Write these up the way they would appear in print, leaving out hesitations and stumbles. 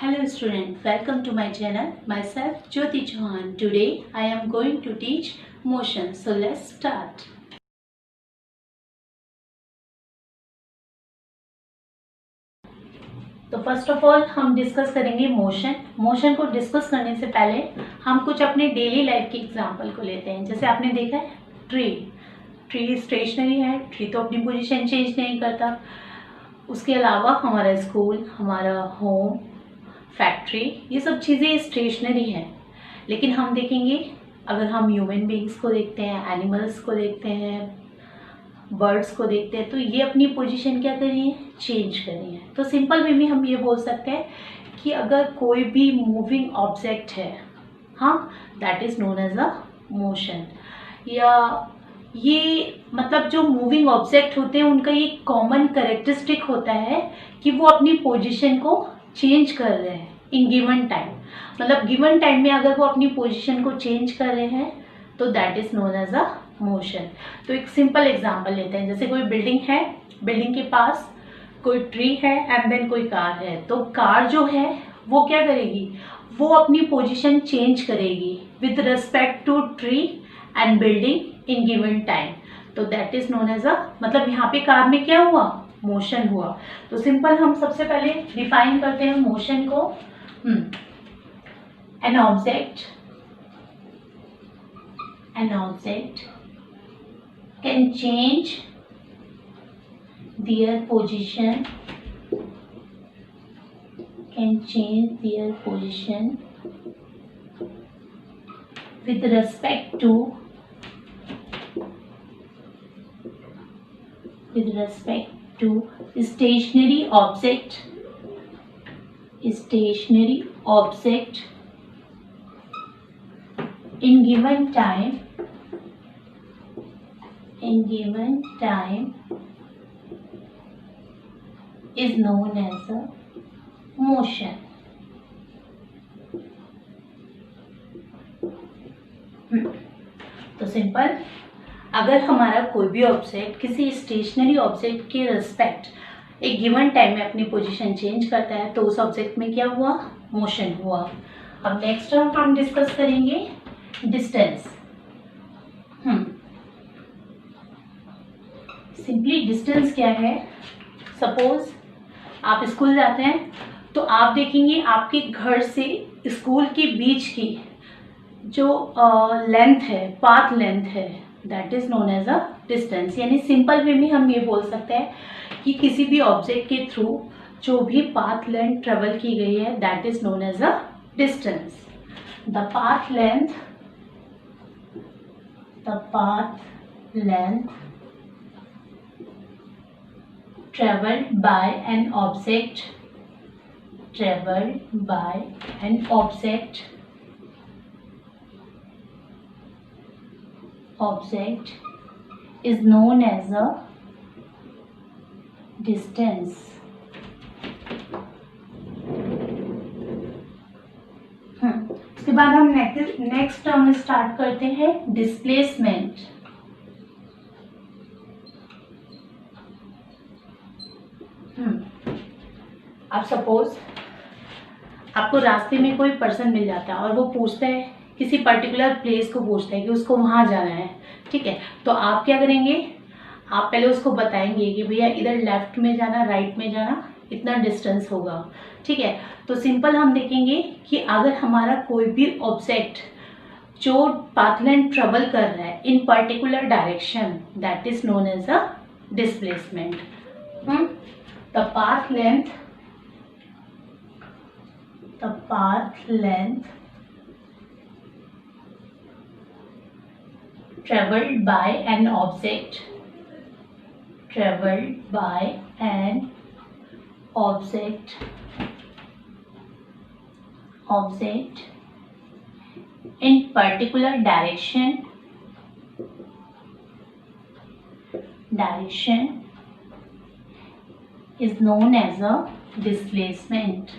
Hello student, welcome to my channel. Myself Jyoti Chauhan. Today I am going to teach motion. So let's start. तो first of all हम discuss करेंगे motion को discuss करने से पहले हम कुछ अपने डेली लाइफ के एग्जांपल को लेते हैं। जैसे आपने देखा है ट्री स्टेशनरी है, ट्री तो अपनी पोजीशन चेंज नहीं करता। उसके अलावा हमारा स्कूल, हमारा होम, फैक्ट्री, ये सब चीज़ें स्टेशनरी हैं। लेकिन हम देखेंगे, अगर हम ह्यूमन बीइंग्स को देखते हैं, एनिमल्स को देखते हैं, बर्ड्स को देखते हैं, तो ये अपनी पोजीशन क्या कर रही हैं, चेंज कर रही हैं। तो सिंपल वे में हम ये बोल सकते हैं कि अगर कोई भी मूविंग ऑब्जेक्ट है, हाँ, that is known as a motion. या ये मतलब जो मूविंग ऑब्जेक्ट होते हैं उनका ये कॉमन कैरेक्टरिस्टिक होता है कि वो अपनी पोजीशन को चेंज कर रहे हैं इन गिवन टाइम। मतलब गिवन टाइम में अगर वो अपनी पोजीशन को चेंज कर रहे हैं तो that is known as a motion. तो एक सिंपल एग्जांपल लेते हैं। जैसे कोई बिल्डिंग है, बिल्डिंग के पास कोई ट्री है एंड देन कोई कार है। तो कार जो है वो क्या करेगी, वो अपनी पोजीशन चेंज करेगी with respect to tree and building in given time. तो that is known as a, मतलब यहाँ पे कार में क्या हुआ, मोशन हुआ। तो सिंपल हम सबसे पहले डिफाइन करते हैं मोशन को। An object can change their position with respect to stationary object in given time is known as a motion. तो सिंपल, अगर हमारा कोई भी ऑब्जेक्ट किसी स्टेशनरी ऑब्जेक्ट के रिस्पेक्ट एक गिवन टाइम में अपनी पोजीशन चेंज करता है तो उस ऑब्जेक्ट में क्या हुआ, मोशन हुआ। अब नेक्स्ट हम डिस्कस करेंगे डिस्टेंस। सिंपली डिस्टेंस क्या है। सपोज आप स्कूल जाते हैं तो आप देखेंगे आपके घर से स्कूल के बीच की जो लेंथ है, पाथ लेंथ है, that is known as a distance. यानी सिंपल वे में हम ये बोल सकते हैं कि किसी भी ऑब्जेक्ट के थ्रू जो भी पाथ लेंथ ट्रेवल की गई है that is known as a distance. The path length traveled by an object is known as a distance. उसके बाद हम नेक्स्ट टर्म स्टार्ट करते हैं, डिस्प्लेसमेंट। अब सपोज आपको रास्ते में कोई पर्सन मिल जाता है और वो पूछता है, किसी पर्टिकुलर प्लेस को पूछता है कि उसको वहां जाना है, ठीक है। तो आप क्या करेंगे, आप पहले उसको बताएंगे कि भैया इधर लेफ्ट में जाना, राइट में जाना, इतना डिस्टेंस होगा, ठीक है। तो सिंपल हम देखेंगे कि अगर हमारा कोई भी ऑब्जेक्ट जो पाथ लेंथ ट्रेवल कर रहा है in particular direction that is known as a displacement. The path length traveled by an object in particular direction is known as a displacement.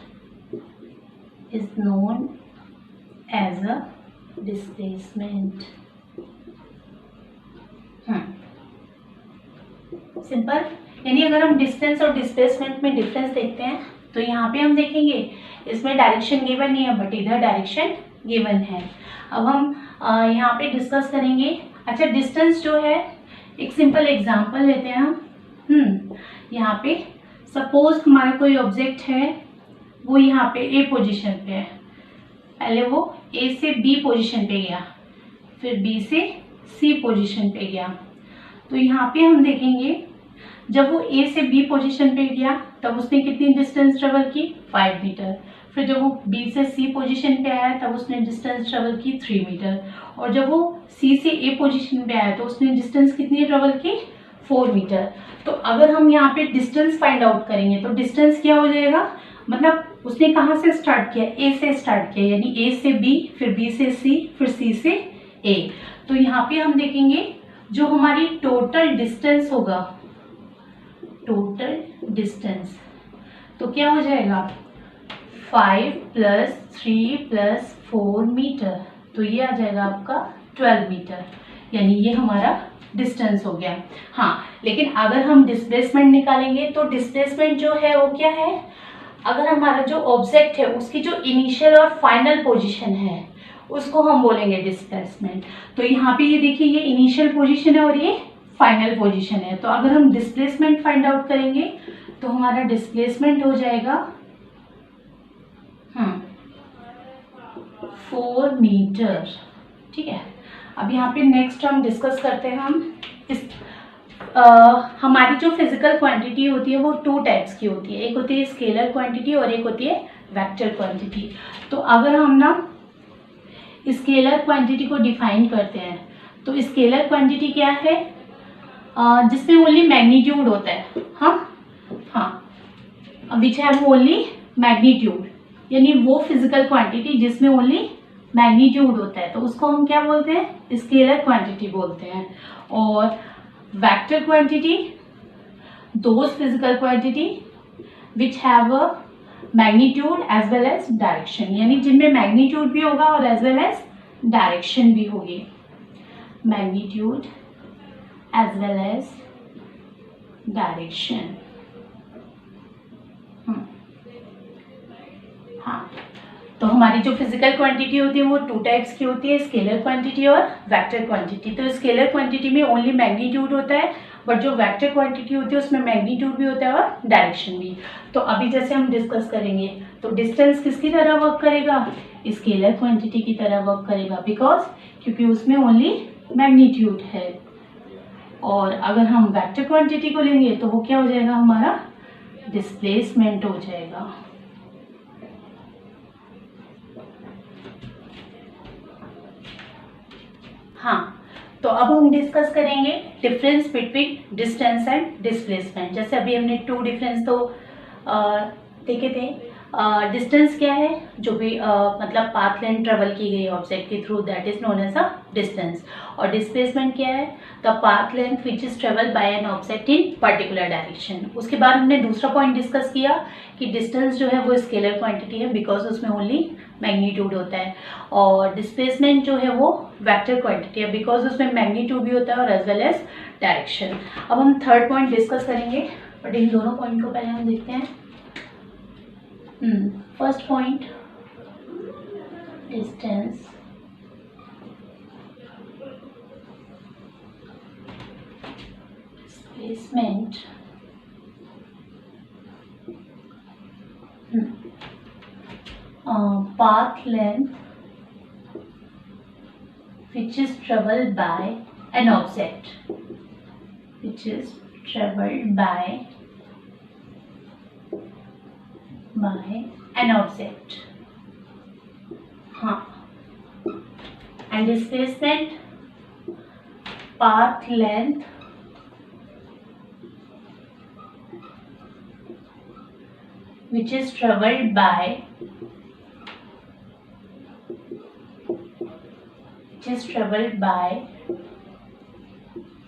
Simple, यानी अगर हम डिस्टेंस और डिस्प्लेसमेंट में difference देखते हैं तो यहाँ पे हम देखेंगे इसमें डायरेक्शन गिवन नहीं है बट इधर डायरेक्शन गिवन है। अब हम यहाँ पे डिस्कस करेंगे। अच्छा, डिस्टेंस जो है, एक सिंपल एग्जांपल लेते हैं हम। यहाँ पे सपोज हमारा कोई ऑब्जेक्ट है, वो यहाँ पे ए पोजीशन पे है। पहले वो ए से बी पोजीशन पे गया, फिर बी से सी पोजीशन पे गया। तो यहाँ पे हम देखेंगे जब वो ए से बी पोजीशन पे गया तब उसने कितनी डिस्टेंस ट्रेवल की, 5 मीटर। फिर जब वो बी से सी पोजीशन पे आया तब उसने डिस्टेंस ट्रेवल की 3 मीटर। और जब वो सी से ए पोजीशन पे आया तो उसने डिस्टेंस कितनी ट्रेवल की, 4 मीटर। तो अगर हम यहाँ पे डिस्टेंस फाइंड आउट करेंगे तो डिस्टेंस क्या हो जाएगा, मतलब उसने कहाँ से स्टार्ट किया, ए से स्टार्ट किया, यानी ए से बी, फिर बी से सी, फिर सी से ए। तो यहाँ पे हम देखेंगे जो हमारी टोटल डिस्टेंस होगा, टोटल डिस्टेंस तो क्या हो जाएगा, 5 + 3 + 4 मीटर। तो ये आ जाएगा आपका 12 मीटर, यानी ये हमारा डिस्टेंस हो गया। हाँ, लेकिन अगर हम डिस्प्लेसमेंट निकालेंगे तो डिस्प्लेसमेंट जो है वो क्या है, अगर हमारा जो ऑब्जेक्ट है उसकी जो इनिशियल और फाइनल पोजीशन है उसको हम बोलेंगे डिस्प्लेसमेंट। तो यहाँ पे ये देखिए, ये इनिशियल पोजीशन है और ये फाइनल पोजीशन है। तो अगर हम डिस्प्लेसमेंट फाइंड आउट करेंगे तो हमारा डिस्प्लेसमेंट हो जाएगा 4 मीटर। ठीक है, अब यहाँ पे नेक्स्ट हम डिस्कस करते हैं हम इस हमारी जो फिजिकल क्वांटिटी होती है वो 2 टाइप्स की होती है, एक होती है स्केलर क्वांटिटी और एक होती है वेक्टर क्वांटिटी। तो अगर हम ना स्केलर क्वांटिटी को डिफाइन करते हैं तो स्केलर क्वांटिटी क्या है, जिसमें ओनली मैग्नीट्यूड होता है। हाँ, विच हैव ओनली मैग्नीट्यूड, यानी वो फिजिकल क्वांटिटी जिसमें ओनली मैग्नीट्यूड होता है तो उसको हम क्या बोलते हैं, स्केलर क्वांटिटी बोलते हैं। और vector quantity, those physical quantity which have a magnitude as well as direction, यानी जिनमें मैग्नीट्यूड भी होगा और एज वेल एज डायरेक्शन भी होगी। Magnitude as well as direction. हाँ, तो हमारी जो फिजिकल क्वांटिटी होती है वो 2 टाइप्स की होती है, स्केलर क्वांटिटी और वेक्टर क्वांटिटी। तो स्केलर क्वांटिटी में ओनली मैग्नीट्यूड होता है, बट जो वेक्टर क्वांटिटी होती है उसमें मैग्नीट्यूड भी होता है और डायरेक्शन भी। तो अभी जैसे हम डिस्कस करेंगे तो डिस्टेंस किसकी तरह वर्क करेगा, स्केलर क्वांटिटी की तरह वर्क करेगा, बिकॉज क्योंकि उसमें ओनली मैग्नीट्यूड है। और अगर हम वेक्टर क्वांटिटी को लेंगे तो वो क्या हो जाएगा, हमारा डिस्प्लेसमेंट हो जाएगा। हाँ, तो अब हम डिस्कस करेंगे difference between distance and displacement. जैसे अभी हमने 2 डिफरेंस तो देखे थे। डिस्टेंस क्या है, जो भी मतलब पाथ लेंथ ट्रेवल की गई ऑब्जेक्ट के through, that is known as a distance. और डिस्प्लेसमेंट क्या है, the path length which is travel by an object in particular direction. उसके बाद हमने दूसरा पॉइंट डिस्कस किया कि डिस्टेंस जो है वो स्केलर क्वांटिटी है, बिकॉज उसमें ओनली मैग्नीट्यूड होता है। और डिस्प्लेसमेंट जो है वो वेक्टर क्वांटिटी है, बिकॉज उसमें मैग्नीट्यूड भी होता है और एज वेल एज डायरेक्शन। अब हम थर्ड पॉइंट डिस्कस करेंगे, बट इन दोनों पॉइंट को पहले हम देखते हैं। First point, distance displacement path length which is traveled by an object, which is traveled by an object. हाँ, and displacement, path length which is traveled by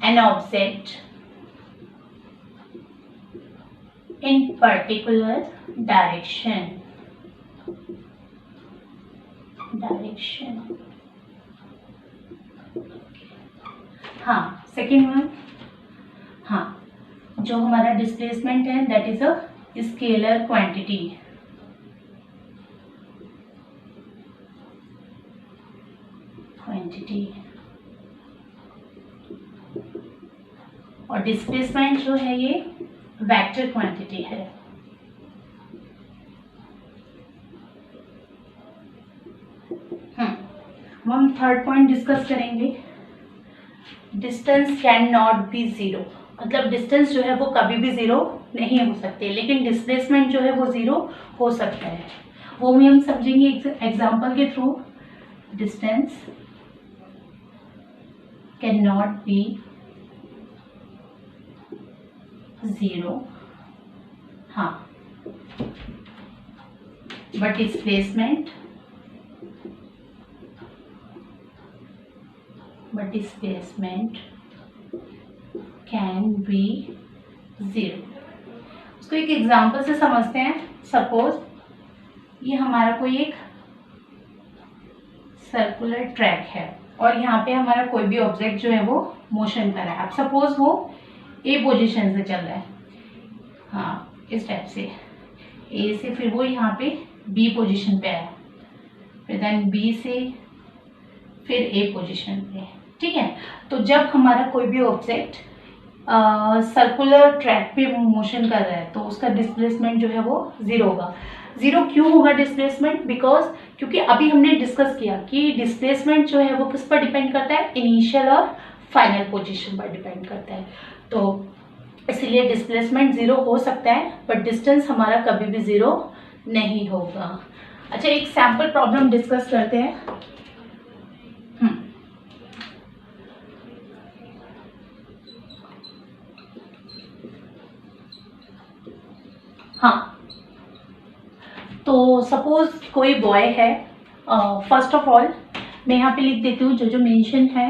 an object in particular direction. हाँ, second one, हाँ, जो हमारा displacement है that is a scalar quantity. Quantity, और displacement जो है ये वेक्टर क्वांटिटी है। हम थर्ड पॉइंट डिस्कस करेंगे, distance can not be zero. मतलब डिस्टेंस जो है वो कभी भी जीरो नहीं हो सकते, लेकिन डिस्प्लेसमेंट जो है वो जीरो हो सकता है। वो भी हम समझेंगे एग्जांपल के थ्रू। Distance can not be zero, हाँ, but displacement can be zero. उसको एक एग्जांपल से समझते हैं। सपोज ये हमारा कोई एक सर्कुलर ट्रैक है और यहाँ पे हमारा कोई भी ऑब्जेक्ट जो है वो मोशन कर रहा है। अब सपोज वो ए पोजीशन से चल रहा है, हाँ, इस टाइप से ए से, फिर वो यहाँ पे बी पोजीशन पे आया, फिर देन बी से फिर ए पोजीशन पे, ठीक है। तो जब हमारा कोई भी ऑब्जेक्ट सर्कुलर ट्रैक पे मोशन कर रहा है तो उसका डिस्प्लेसमेंट जो है वो जीरो होगा। जीरो क्यों होगा डिस्प्लेसमेंट? बिकॉज क्योंकि अभी हमने डिस्कस किया कि डिस्प्लेसमेंट जो है वो किस पर डिपेंड करता है, इनिशियल और फाइनल पोजीशन पर डिपेंड करता है। तो इसलिए डिस्प्लेसमेंट जीरो हो सकता है बट डिस्टेंस हमारा कभी भी जीरो नहीं होगा। अच्छा, एक सैम्पल प्रॉब्लम डिस्कस करते हैं। हाँ, तो सपोज कोई बॉय है। फर्स्ट ऑफ ऑल मैं यहाँ पे लिख देती हूँ जो जो मेंशन है।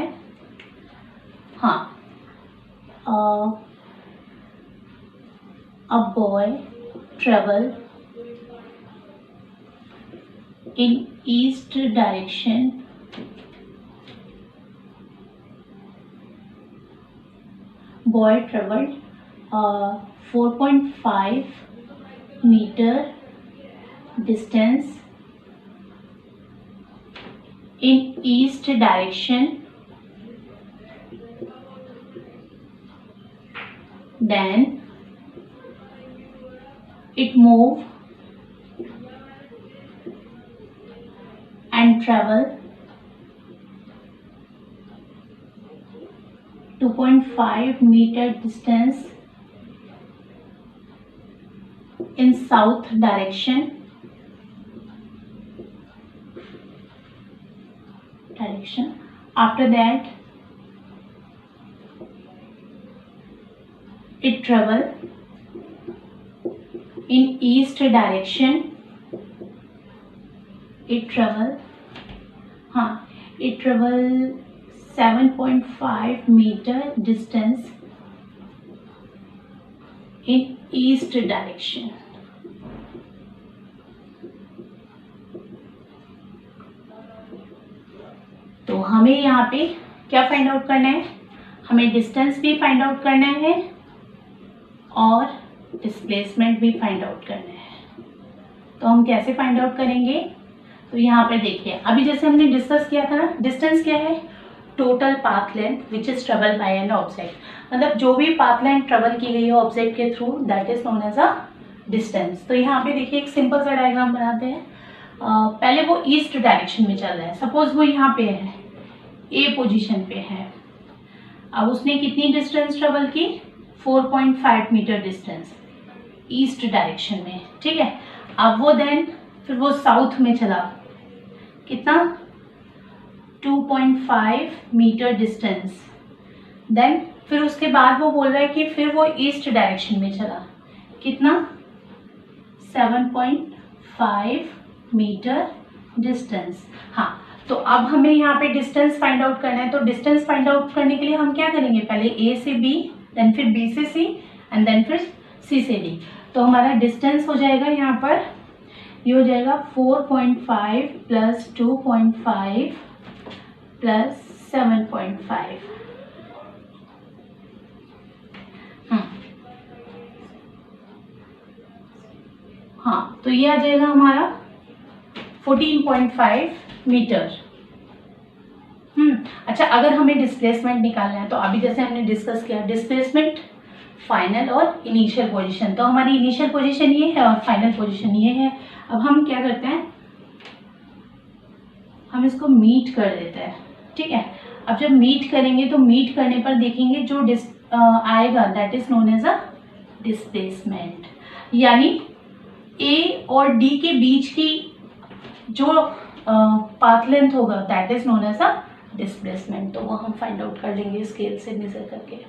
हाँ, a boy travel in east direction boy traveled 4.5 meter distance in east direction, then it moved and traveled 2.5 meter distance in south direction. After that, it traveled in east direction. It traveled 7.5 meter distance in east direction. तो हमें यहाँ पे क्या find out करना है? हमें distance भी find out करना है और डिस्प्लेसमेंट भी फाइंड आउट करना है। तो हम कैसे फाइंड आउट करेंगे? तो यहाँ पे देखिए, अभी जैसे हमने डिस्कस किया था ना, डिस्टेंस क्या है? Total path length which is travel by an object. मतलब जो भी पाथ लेंथ ट्रेवल की गई है ऑब्जेक्ट के through, that is known as a distance. तो यहाँ पे देखिए एक सिंपल सा डायग्राम बनाते हैं। पहले वो ईस्ट डायरेक्शन में चल रहा है। सपोज वो यहाँ पे है, ए पोजीशन पे है। अब उसने कितनी डिस्टेंस ट्रेवल की? 4.5 मीटर डिस्टेंस ईस्ट डायरेक्शन में, ठीक है। अब वो देन फिर वो साउथ में चला, कितना? 2.5 मीटर डिस्टेंस। देन फिर उसके बाद वो बोल रहा है कि फिर वो ईस्ट डायरेक्शन में चला, कितना? 7.5 मीटर डिस्टेंस। हाँ, तो अब हमें यहाँ पे डिस्टेंस फाइंड आउट करना है। तो डिस्टेंस फाइंड आउट करने के लिए हम क्या करेंगे? पहले ए से बी, देन फिर बी से सी, एंड देन फिर सी से डी। तो हमारा डिस्टेंस हो जाएगा यहाँ पर, ये हो जाएगा 4.5 प्लस 2.5 प्लस 7.5। हाँ, तो ये आ जाएगा हमारा 14.5 मीटर। अच्छा, अगर हमें डिस्प्लेसमेंट निकालना है तो अभी जैसे हमने डिस्कस किया डिस्प्लेसमेंट, फाइनल और इनिशियल पोजीशन। तो हमारी इनिशियल पोजीशन ये है और फाइनल पोजीशन ये है। अब हम क्या करते हैं, हम इसको मीट कर देते हैं, ठीक है। अब जब मीट करेंगे तो मीट करने पर देखेंगे जो आएगा that is known as a displacement, यानी ए और डी के बीच की जो पाथ लेंथ होगा that is known as a displacement. तो वो हम फाइंड आउट कर लेंगे स्केल से मेजर करके।